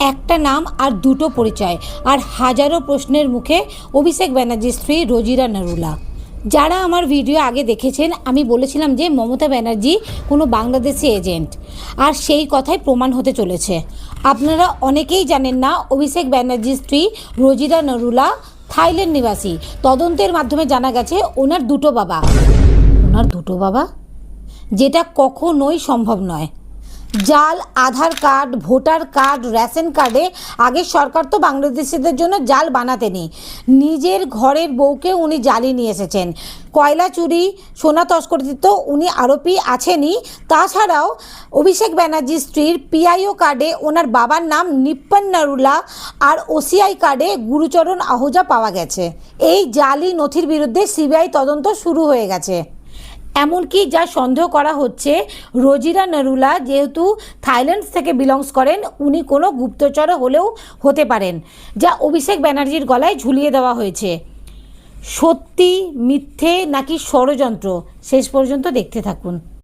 একটা নাম আর দুটো পরিচয় আর হাজারো প্রশ্নের মুখে অভিষেক ব্যানার্জির স্ত্রী রোজিরা নরুলা। যারা আমার ভিডিও আগে দেখেছেন, আমি বলেছিলাম যে মমতা ব্যানার্জি কোনো বাংলাদেশি এজেন্ট, আর সেই কথাই প্রমাণ হতে চলেছে। আপনারা অনেকেই জানেন না, অভিষেক ব্যানার্জির স্ত্রী রোজিরা নরুলা থাইল্যান্ড নিবাসী। তদন্তের মাধ্যমে জানা গেছে ওনার দুটো বাবা, যেটা কখনোই সম্ভব নয়। জাল আধার কার্ড, ভোটার কার্ড, রেশন কার্ডে আগের সরকার তো বাংলাদেশিদের জন্য জাল বানাতেনি, নিজের ঘরের বউকে উনি জালি নিয়ে এসেছেন। কয়লা চুরি, সোনা তস্করিতে তো উনি আরোপি আছেনই, তাছাড়াও অভিষেক ব্যানার্জির স্ত্রীর পিআইও কার্ডে ওনার বাবার নাম নিপ্পন নরুলা আর ওসিআই কার্ডে গুরুচরণ আহুজা পাওয়া গেছে। এই জালি নথির বিরুদ্ধে সিবিআই তদন্ত শুরু হয়ে গেছে। এমনকি যা সন্দেহ করা হচ্ছে, রোজিরা নরুলা যেহেতু থাইল্যান্ড থেকে বিলংস করেন, উনি কোনো গুপ্তচর হলেও হতে পারেন, যা অভিষেক ব্যানার্জির গলায় ঝুলিয়ে দেওয়া হয়েছে। সত্যি, মিথ্যে নাকি ষড়যন্ত্র, শেষ পর্যন্ত দেখতে থাকুন।